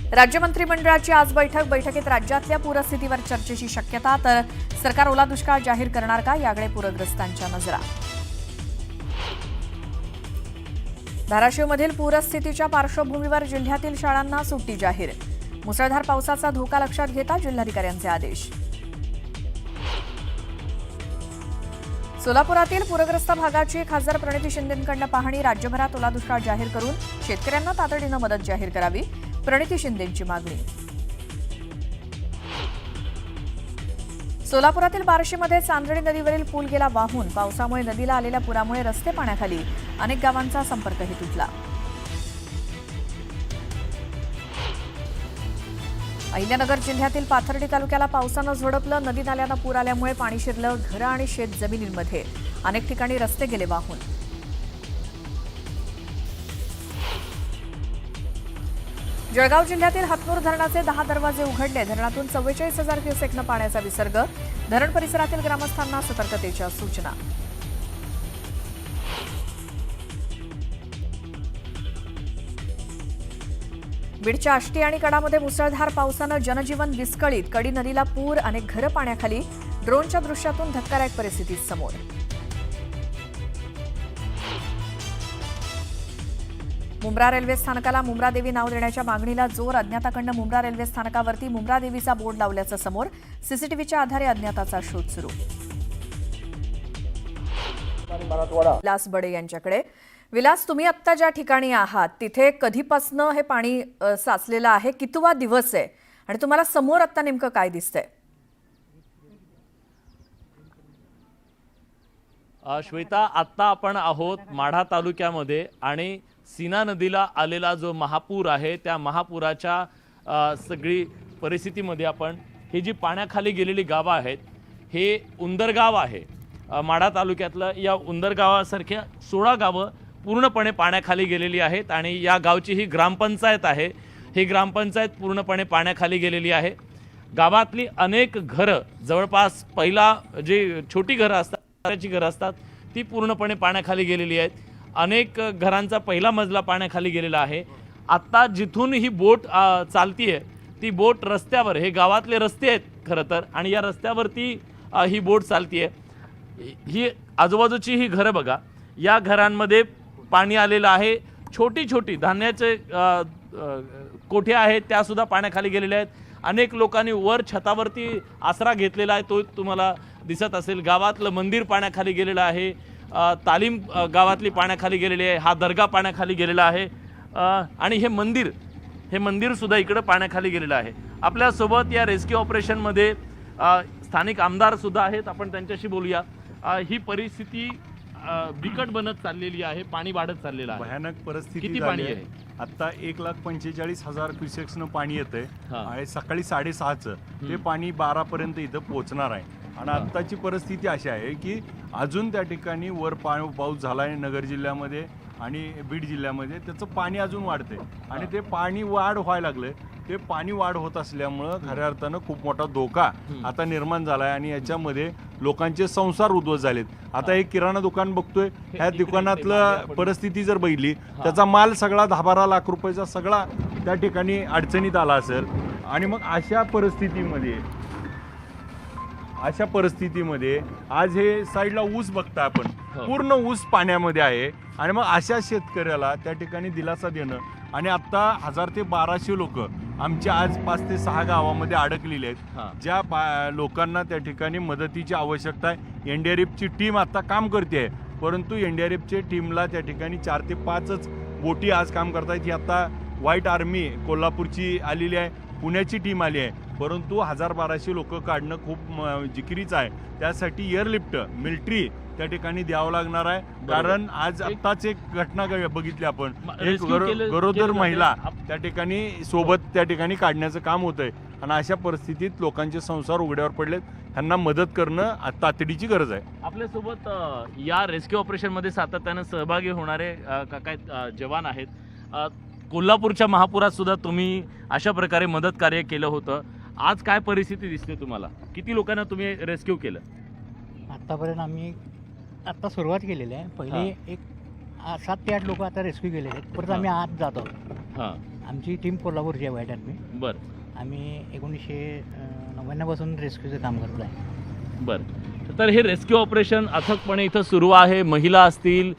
राज्य मंत्रिमंडळाची आज बैठकीत राज्यातल्या पूरस्थितीवर चर्चेची शक्यता, तर सरकार ओला दुष्काळ जाहीर करणार का याकडे पूरग्रस्तांच्या नजरा। धाराशिवमधील पूरस्थितीच्या पार्श्वभूमीवर जिल्ह्यातील शाळांना सुट्टी जाहीर। मुसळधार पावसाचा धोका लक्षात घेता जिल्हाधिकाऱ्यांचे आदेश। सोलापुरातील पूरग्रस्त भागाची खासदार प्रणिती शिंदेंकडून पाहणी। राज्यभरात ओला दुष्काळ जाहीर करून शेतकऱ्यांना तातडीनं मदत जाहीर करावी, प्रणिती शिंदेंची मागणी। सोलापुरातील बार्शीमध्ये चांदणी नदीवरील पूल गेला वाहून। पावसामुळे नदीला आलेल्या पुरामुळे रस्ते पाण्याखाली, अनेक गावांचा संपर्कही तुटला। अहिल्यानगर जिल्ह्यातील पाथर्डी तालुक्याला पावसानं झोडपलं। नदी नाल्यांना पूर आल्यामुळे पाणी शिरलं घरं आणि शेत जमिनींमध्ये, अनेक ठिकाणी रस्ते गेले वाहून। जळगाव जिल्ह्यातील हातनूर धरणाचे 10 दरवाजे उघडले। धरणातून 44,000 क्युसेक्नं पाण्याचा विसर्ग। धरण परिसरातील ग्रामस्थांना सतर्कतेच्या सूचना। बीडच्या आष्टी आणि कडामध्ये मुसळधार पावसानं जनजीवन विस्कळीत। कडी नदीला पूर, अनेक घरं पाण्याखाली। ड्रोनच्या दृश्यातून धक्कादायक परिस्थिती समोर। मुंब्रा रेल्वे स्थानकाला मुंब्रा देवी नाव देण्याच्या मागणीला जोर। अज्ञाताकडून मुंब्रा रेल्वे स्थानकावरती मुंब्रा देवीचा बोर्ड लावल्याचं समोर। सीसीटीव्हीच्या आधारे अज्ञाताचा शोध सुरू। विलास बडे यांच्याकडे। विलास, तुम्ही आत्ता ज्या ठिकाणी आहात तिथे कधीपासनं हे पाणी साचलेलं आहे, कितवा दिवस आहे आणि तुम्हाला समोर आत्ता नेमकं काय दिसतंय? श्वेता, आत्ता आपण आहोत माढा तालुक्यामध्ये आणि सीना नदीला आलेला जो महापूर आहे त्या महापुराच्या सगळी परिस्थितीमध्ये आपण ही जी पाण्याखाली गेलेली गावं आहेत, हे उंदरगाव आहे माढा तालुक्यातलं। या उंदरगावासारख्या 16 गावं पूर्णपणे पाण्याखाली गेलेली आहेत आणि या गावची ही ग्रामपंचायत आहे। ही ग्रामपंचायत पूर्णपणे पाण्याखाली गेलेली आहे। गावातली अनेक घरं, जवळपास पहिला जी छोटी घरं असतात ती पूर्णपणे पाण्याखाली गेलेली आहेत। अनेक घरांचा पहिला मजला पाण्याखाली गेलेला आहे। आत्ता जिथून ही बोट चालतीये ती बोट रस्त्यावर, हे गावातले रस्ते आहेत खरं तर, आणि या रस्त्यावरती ही बोट चालतीये। ही आजूबाजूची ही घरं बघा, या घरांमध्ये पाणी आलेलं आहे। छोटी छोटी धान्याचे कोठे आहेत त्यासुद्धा पाण्याखाली गेलेले आहेत। अनेक लोकांनी वर छतावरती आसरा घेतलेला आहे, तो तुम्हाला दिसत असेल। गावातलं मंदिर पाण्याखाली गेलेलं आहे। तालीम गावातली पाण्याखाली गेलेली आहे। हा दर्गा पाण्याखाली गेलेला आहे आणि हे मंदिर सुद्धा इकडं पाण्याखाली गेलेलं आहे। आपल्यासोबत या रेस्क्यू ऑपरेशनमध्ये स्थानिक आमदार सुद्धा आहेत, आपण त्यांच्याशी बोलूया। ही परिस्थिती बिकट बनत चाललेली आहे, पाणी वाढत चाललेलं आहे, भयानक परिस्थिती। किती पाणी आहे? आता 1,45,000 क्युसेक्सनं पाणी येतंय आणि सकाळी 6:30चं ते पाणी 12 पर्यंत इथं पोहोचणार आहे। आणि आत्ताची परिस्थिती अशी आहे की अजून त्या ठिकाणी वर पाऊस झाला आहे नगर जिल्ह्यामध्ये आणि बीड जिल्ह्यामध्ये, त्याचं पाणी अजून वाढतंय आणि ते पाणी वाढ व्हायला लागलंय। ते पाणी वाढ होत असल्यामुळं खऱ्या अर्थानं खूप मोठा धोका आता निर्माण झाला आहे आणि याच्यामध्ये लोकांचे संसार उद्ध्वस्त झालेत। आता एक किराणा दुकान बघतोय, ह्या दुकानातलं परिस्थिती जर बघितली, त्याचा माल सगळा 10-12 लाख रुपयाचा सगळा त्या ठिकाणी अडचणीत आला असेल। आणि मग अशा परिस्थितीमध्ये आज हे साईडला ऊस बघता आपण, पूर्ण ऊस पाण्यामध्ये आहे आणि मग अशा शेतकऱ्याला त्या ठिकाणी दिलासा देणं। आणि आता 1000 ते 1200 लोक आमच्या आज 5 ते 6 गावामध्ये अडकलेले आहेत, ज्या लोकांना त्या ठिकाणी मदतीची आवश्यकता आहे। एनडीआरएफची टीम आता काम करते आहे, परंतु एनडीआरएफच्या टीमला त्या ठिकाणी 4 ते 5च बोटी आज काम करतायत। ही आता व्हाईट आर्मी कोल्हापूरची आलेली आहे, पुण्याची टीम आली आहे, परंतु 1000-1200 लोक काढणं खूप जिकिरीचं आहे। त्यासाठी एअरलिफ्ट मिलिटरी त्या ठिकाणी द्यावं लागणार आहे, कारण आज आत्ताच एक घटना बघितली आपण, एक गरोदर महिला त्या ठिकाणी सोबत त्या ठिकाणी काढण्याचं काम होतंय। आणि अशा परिस्थितीत लोकांचे संसार उघड्यावर पडलेत, त्यांना मदत करणं तातडीची गरज आहे। आपल्यासोबत या रेस्क्यू ऑपरेशनमध्ये सातत्यानं सहभागी होणारे काय जवान आहेत। कोल्हापूरच्या महापुरात सुद्धा तुम्ही अशा प्रकारे मदत कार्य केलं होतं, आज काय परिस्थिती दिसते तुम्हाला? किती लोकांना तुम्ही रेस्क्यू केलं? आत्तापर्यंत आम्ही आत्ता सुरुवात केलेली आहे। पहिले एक 7 ते 8 लोक आता रेस्क्यू केलेले आहेत, परत आम्ही आत जात आहोत। आमची टीम कोल्हापूरची आहे व्हाईट आर्मी. बरं आम्ही 1999 पासून रेस्क्यूचं काम करतो आहे. बरं. तर हे रेस्क्यू ऑपरेशन अथकपणे इथं सुरू आहे. महिला असतील,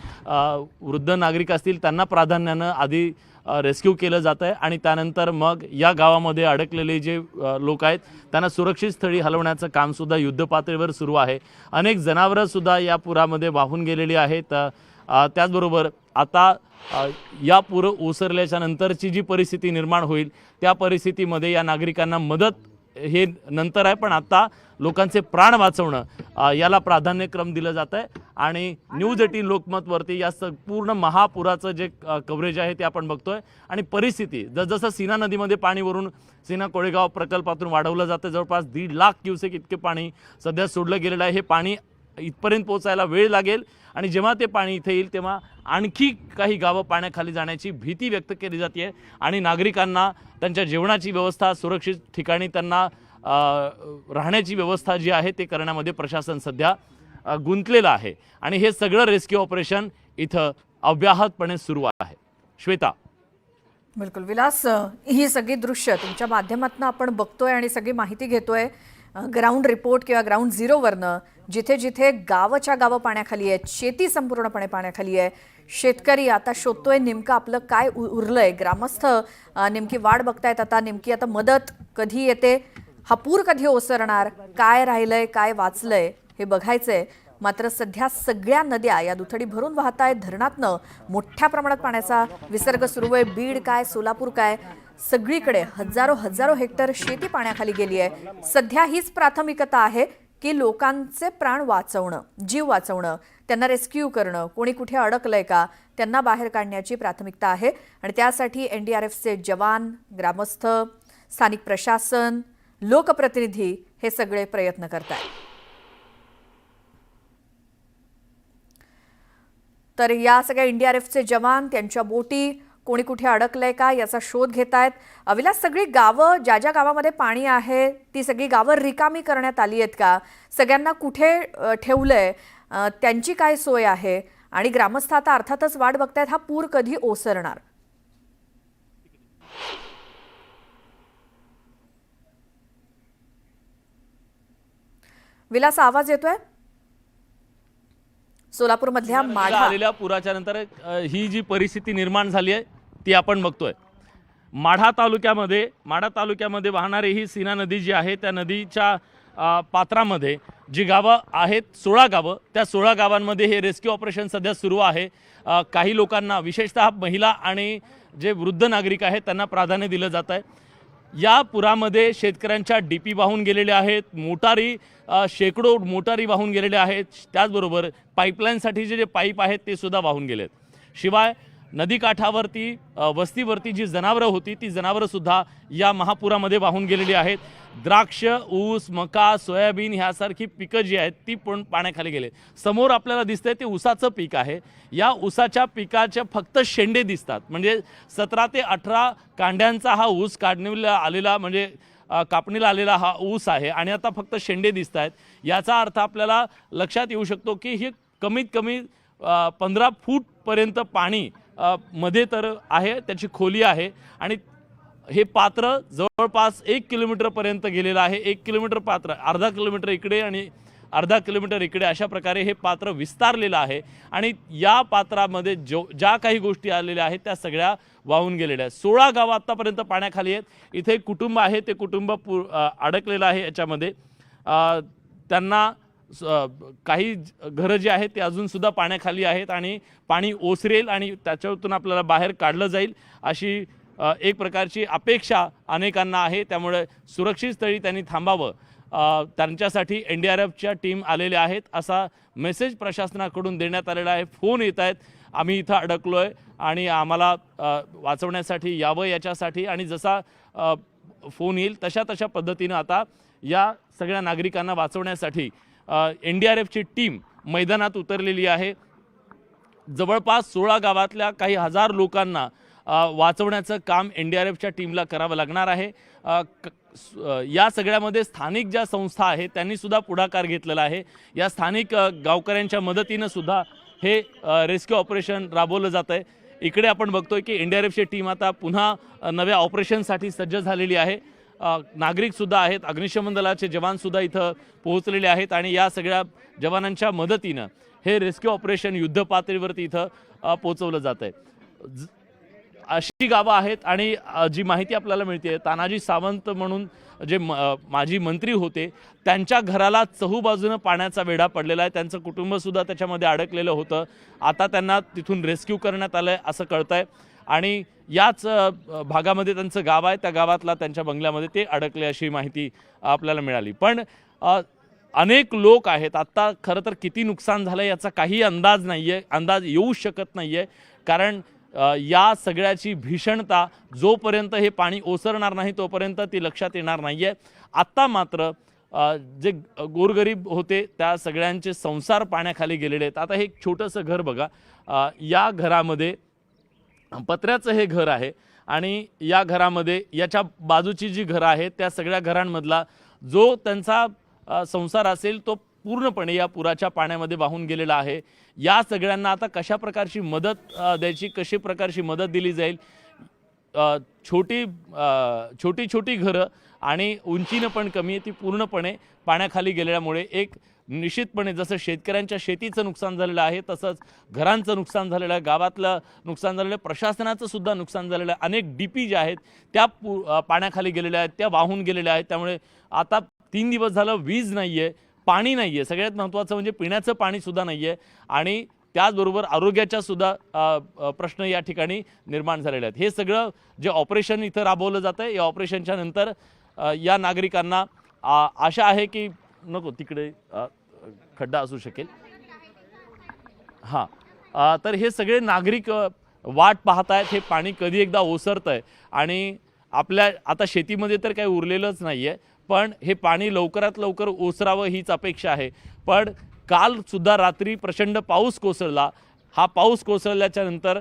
वृद्ध नागरिक असतील, त्यांना प्राधान्यानं आधी रेस्क्यू केलं जातं आहे आणि त्यानंतर मग या गावामध्ये अडकलेले जे लोक आहेत त्यांना सुरक्षित स्थळी हलवण्याचं कामसुद्धा युद्धपातळीवर सुरू आहे. अनेक जनावरंसुद्धा या पुरामध्ये वाहून गेलेली आहेत. त्याचबरोबर आता या पूर ओसरल्याच्या नंतरची जी परिस्थिती निर्माण होईल त्या परिस्थितीमध्ये या नागरिकांना मदत हे नंतर आहे, पण आता लोकांचे प्राण वाचवणं याला प्राधान्यक्रम दिलं जातं आहे. आणि न्यूज 18 लोकमतवरती या पूर्ण महापुराचं जे कव्हरेज आहे ते आपण बघतोय. आणि परिस्थिती जसं सीना नदीमध्ये पाणी वरून सीना कोळेगाव प्रकल्पातून वाढवलं जातं, जवळपास 1.5 लाख क्युसेक इतके पाणी सध्या सोडलं गेलेलं आहे. हे पाणी इथपर्यंत पोहोचायला वेळ लागेल आणि जेव्हा ते पाणी इथे येईल तेव्हा आणखी काही गावं पाण्याखाली जाण्याची भीती व्यक्त केली जाते आणि नागरिकांना त्यांच्या जेवणाची व्यवस्था, सुरक्षित ठिकाणी त्यांना राहण्याची व्यवस्था जी आहे ते करण्यामध्ये प्रशासन सध्या गुंतलेलं आहे. आणि हे सगळं रेस्क्यू ऑपरेशन इथं अव्याहतपणे सुरू आहे. श्वेता. बिलकुल विलास, ही सगळी दृश्य तुमच्या माध्यमातून आपण बघतोय आणि सगळी माहिती घेतोय ग्राउंड रिपोर्ट किंवा ग्राउंड झिरोवरनं. जिथे जिथे गावच्या गावं पाण्याखाली आहेत, शेती संपूर्णपणे पाण्याखाली आहे, शेतकरी आता शोधतोय नेमकं आपलं काय उरलंय, ग्रामस्थ नेमकी वाट बघतायत आता नेमकी आता मदत कधी येते, हा पूर कधी ओसरणार, काय राहिलंय काय वाचलंय हे बघायचंय. मात्र सध्या सगळ्या नद्या या दुथडी भरून वाहत आहेत. धरणातनं मोठ्या प्रमाणात पाण्याचा विसर्ग सुरू आहे. बीड काय, सोलापूर काय, सगळीकडे हजारो हेक्टर शेती पाण्याखाली गेली आहे. सध्या हीच प्राथमिकता आहे की लोकांचे प्राण वाचवणं, जीव वाचवणं, त्यांना रेस्क्यू करणं, कोणी कुठे अडकलंय का त्यांना बाहेर काढण्याची प्राथमिकता आहे. आणि त्यासाठी NDRFचे जवान, ग्रामस्थ, स्थानिक प्रशासन, लोकप्रतिनिधी हे सगळे प्रयत्न करतात. तर या सगळ्या NDRFचे जवान, त्यांच्या बोटी कोणी कुठे अडकलंय का याचा शोध घेत आहेत. विलास, सगळी गावं ज्या ज्या गावामध्ये पाणी आहे ती सगळी गावं रिकामी करण्यात आली आहेत का, सगळ्यांना कुठे ठेवलंय, त्यांची काय सोय आहे, आणि ग्रामस्थ आता अर्थातच वाट बघतायत हा पूर कधी ओसरणार. विलास, आवाज येतोय? सोलापूर मधल्या माढा आलेल्या पुराच्या नंतर ही जी परिस्थिती निर्माण झाली आहे ती आपण बघतोय. माढा तालुक्यामध्ये वाहणारी ही सीना नदी जी आहे त्या नदीच्या पात्रामध्ये जी गावं आहेत 16 गावं, त्या 16 गावांमध्ये हे रेस्क्यू ऑपरेशन सध्या सुरू आहे. काही लोकांना, विशेषतः महिला आणि जे वृद्ध नागरिक आहेत त्यांना प्राधान्य दिलं जात आहे. या पुरामध्ये शेतकऱ्यांच्या डीपी वाहून गेलेल्या आहेत, मोटारी, शेकडो मोटारी वाहून गेलेल्या आहेत. त्याचबरोबर पाईपलाईनसाठीचे जे पाईप आहेत ते सुद्धा वाहून गेलेत. शिवाय नदीकाठावरती वस्तीवरती जी जनावरं होती ती जनावरंसुद्धा या महापुरामध्ये वाहून गेलेली आहेत. द्राक्ष, ऊस, मका, सोयाबीन ह्यासारखी पिकं जी आहेत ती पण पाण्याखाली गेले. समोर आपल्याला दिसतंय ते ऊसाचं पीक आहे. या ऊसाच्या पिकाचे फक्त शेंडे दिसतात. म्हणजे 17 ते 18 कांड्यांचा हा ऊस काढणीला आलेला, म्हणजे कापणीला आलेला हा ऊस आहे आणि आता फक्त शेंडे दिसत आहेत. याचा अर्थ आपल्याला लक्षात येऊ शकतो की हे कमीत कमी 15 फूटपर्यंत पाणी मध्ये तर आहे, त्याची खोली आहे आणि हे पात्र जवळपास 1 किलोमीटरपर्यंत गेलेलं आहे. 1 किलोमीटर पात्र, अर्धा किलोमीटर इकडे आणि अर्धा किलोमीटर इकडे, अशा प्रकारे हे पात्र विस्तारलेलं आहे. आणि या पात्रामध्ये ज्या काही गोष्टी आलेल्या आहेत त्या सगळ्या वाहून गेलेल्या आहेत. 16 गावं आत्तापर्यंत पाण्याखाली आहेत. इथे कुटुंब आहे, ते कुटुंब अडकलेलं आहे याच्यामध्ये. त्यांना काही घरं जी आहेत ते अजूनसुद्धा पाण्याखाली आहेत आणि पाणी ओसरेल आणि त्याच्यातून आपल्याला बाहेर काढलं जाईल अशी एक प्रकारची अपेक्षा अनेकांना आहे. त्यामुळे सुरक्षित स्थळी त्यांनी थांबावं, त्यांच्यासाठी NDRFच्या टीम आलेल्या आहेत असा मेसेज प्रशासनाकडून देण्यात आलेला आहे. फोन येत आहेत, आम्ही इथं अडकलो आहे आणि आम्हाला वाचवण्यासाठी यावं याच्यासाठी. आणि जसा फोन येईल तशा पद्धतीनं आता या सगळ्या नागरिकांना वाचवण्यासाठी NDRFची टीम मैदानात उतरलेली आहे. जवळपास 16 गावातल्या काही हजार लोकांना वाचवण्याचं काम NDRFच्या टीमला करावं लागणार आहे. या सगळ्यामध्ये स्थानिक ज्या संस्था आहेत त्यांनी सुद्धा पुढाकार घेतलेला आहे. या स्थानिक गावकऱ्यांच्या मदतीनं सुद्धा हे रेस्क्यू ऑपरेशन राबवलं जात आहे. इकडे आपण बघतोय की एनडीआरएफची टीम आता पुन्हा नव्या ऑपरेशनसाठी सज्ज झालेली आहे. नागरिक सुद्धा आहेत, अग्निशमन दलाचे जवान सुद्धा इथं पोहोचलेले आहेत आणि या सगळ्या जवानांच्या मदतीनं हे रेस्क्यू ऑपरेशन युद्ध पातळीवरती इथं पोहोचवलं जात आहे. अशी गावं आहेत आणि जी माहिती आपल्याला मिळते, तानाजी सावंत म्हणून जे माजी मंत्री होते त्यांच्या घराला चहूबाजूनं पाण्याचा वेढा पडलेला आहे. त्यांचं कुटुंबसुद्धा त्याच्यामध्ये अडकलेलं होतं. आता त्यांना तिथून रेस्क्यू करण्यात आलं आहे असं कळतंय आणि याच भागामध्ये त्यांचं गाव आहे, त्या गावातला त्यांच्या बंगल्यामध्ये ते अडकले अशी माहिती आपल्याला मिळाली. पण अनेक लोक आहेत. आत्ता खरं तर किती नुकसान झालं याचा काही अंदाज नाही आहे, अंदाज येऊ शकत नाही आहे. कारण या सगळ्याची भीषणता जोपर्यंत हे पाणी ओसरणार नाही तोपर्यंत ती लक्षात येणार नाही आहे. आत्ता मात्र जे गोरगरीब होते त्या सगळ्यांचे संसार पाण्याखाली गेलेले आहेत. आता हे एक छोटंसं घर बघा, या घरामध्ये पत्र्याचं हे घर आहे आणि या घरामध्ये याच्या बाजूची जी घरं आहेत त्या सगळ्या घरांमधला जो त्यांचा संसार असेल तो पूर्णपणे या पुराच्या पाण्यामध्ये वाहून गेलेला आहे. या सगळ्यांना आता कशा प्रकारची मदत द्यायची, कशी प्रकारची मदत दिली जाईल. छोटी छोटी घरं आणि उंचीनं पण कमी आहे, ती पूर्णपणे पाण्याखाली गेल्यामुळे एक निश्चितपणे जसं शेतकऱ्यांच्या शेतीचं नुकसान झालेलं आहे तसंच घरांचं नुकसान झालेलं आहे, गावातलं नुकसान झालेलं आहे, प्रशासनाचं सुद्धा नुकसान झालेलं आहे. अनेक डीपी ज्या आहेत त्या पाण्याखाली गेलेल्या आहेत, त्या वाहून गेलेल्या आहेत. त्यामुळे आता 3 दिवस झालं वीज नाही आहे, पाणी नाही आहे, सगळ्यात महत्त्वाचं म्हणजे पिण्याचं पाणीसुद्धा नाही आहे आणि त्याचबरोबर आरोग्याच्या सुद्धा प्रश्न या ठिकाणी निर्माण झालेले आहेत. हे सगळं जे ऑपरेशन इथं राबवलं जातं आहे, या ऑपरेशनच्या नंतर या नागरिकांना आशा आहे की नको तिकडे खड्डा असू शकेल. हां, तर हे सगळे नागरिक वाट पाहत आहेत, हे पाणी कधी एकदा ओसरतं आहे आणि आपल्या आता शेतीमध्ये तर काही उरलेलंच नाही आहे, पण हे पाणी लवकरात लवकर ओसरावं हीच अपेक्षा आहे. पण कालसुद्धा रात्री प्रचंड पाऊस कोसळला. हा पाऊस कोसळल्याच्या नंतर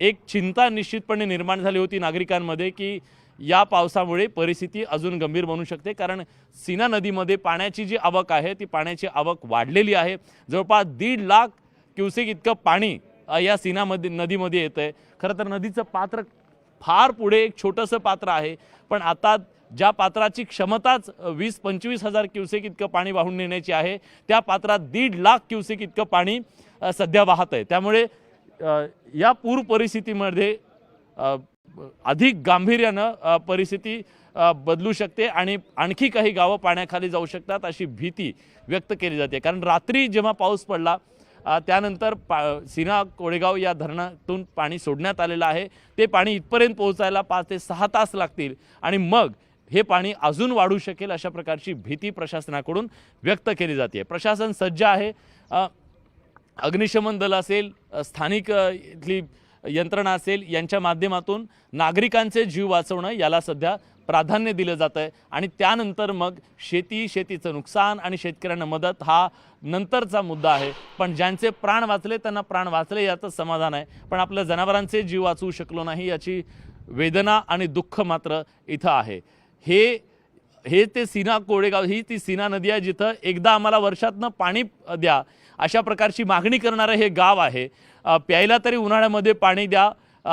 एक चिंता निश्चितपणे निर्माण झाली होती नागरिकांमध्ये की या पावसामुळे परिस्थिती अजून गंभीर बनू शकते. कारण सीना नदीमध्ये पाण्याची जी आवक आहे ती पाण्याची आवक वाढलेली आहे. जवळपास 1.5 लाख क्युसेक इतकं पाणी या नदीमध्ये येतं आहे. खरं तर नदीचं पात्र फार पुढे एक छोटंसं पात्र आहे, पण आता ज्या पात्राची क्षमताच 20-25 हजार क्युसेक इतकं पाणी वाहून नेण्याची आहे त्या पात्रात 1.5 लाख क्युसेक इतकं पाणी सध्या वाहत आहे. त्यामुळे या पूर परिस्थितीमध्ये अधिक गांभीर्यानं परिस्थिती बदलू शकते आणि आणखी काही गावं पाण्याखाली जाऊ शकतात अशी भीती व्यक्त केली जाते. कारण रात्री जेव्हा पाऊस पडला त्यानंतर सीना कोळेगाव या धरणातून पाणी सोडण्यात आलेलं आहे. ते पाणी इथपर्यंत पोहोचायला 5 ते 6 तास लागतील आणि मग हे पाणी अजून वाढू शकेल अशा प्रकारची भीती प्रशासनाकडून व्यक्त केली जाते. प्रशासन सज्ज आहे. अग्निशमन दल असेल, स्थानिक इथली यंत्रणा असेल, यांच्या माध्यमातून नागरिकांचे जीव वाचवणं याला सध्या प्राधान्य दिलं जातं आहे आणि त्यानंतर मग शेतीचं नुकसान आणि शेतकऱ्यांना मदत हा नंतरचा मुद्दा आहे. पण ज्यांचे प्राण वाचले त्यांना प्राण वाचले याचं समाधान आहे, पण आपल्या जनावरांचे जीव वाचवू शकलो नाही याची वेदना आणि दुःख मात्र इथं आहे. हे ते सीना कोळेगाव, ही ती सीना नदी आहे जिथं एकदा आम्हाला वर्षातनं पाणी द्या अशा प्रकारची मागणी करणारं हे गाव आहे. प्यायला तरी उन्हाळ्यामध्ये पाणी द्या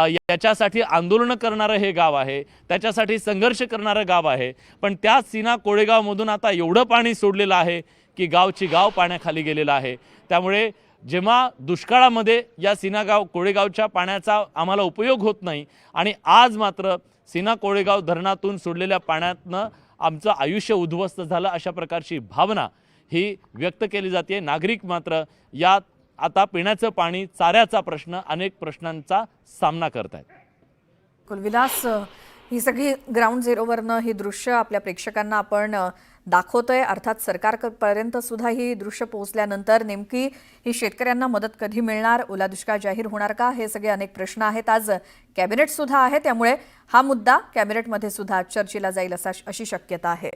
याच्यासाठी आंदोलनं करणारं हे गाव आहे, त्याच्यासाठी संघर्ष करणारं गाव आहे. पण त्या सीना कोळेगावमधून आता एवढं पाणी सोडलेलं आहे की गावची गाव पाण्याखाली गेलेलं आहे. त्यामुळे जेव्हा दुष्काळामध्ये या सीना कोळेगावच्या पाण्याचा आम्हाला उपयोग होत नाही आणि आज मात्र सीना कोळेगाव धरणातून सोडलेल्या पाण्यातनं आमचं आयुष्य उद्ध्वस्त झालं अशा प्रकारची भावना ही व्यक्त केली जाते. नागरिक मात्र या आता पिण्याचं पाणी, चाऱ्याचा प्रश्न, अनेक प्रश्नांचा सामना करत आहेत. कुलविलास, ही सगळी ग्राउंड झिरोवरनं ही दृश्य आपल्या प्रेक्षकांना आपण दाखवतोय. अर्थात सरकारपर्यंत सुद्धा ही दृश्य पोहोचल्यानंतर नेमकी ही शेतकऱ्यांना मदत कधी मिळणार, ओला दुष्काळ जाहीर होणार का, हे सगळे अनेक प्रश्न आहेत. आज कॅबिनेट सुद्धा आहे, त्यामुळे हा मुद्दा कॅबिनेटमध्ये सुद्धा चर्चेला जाईल अशी शक्यता आहे.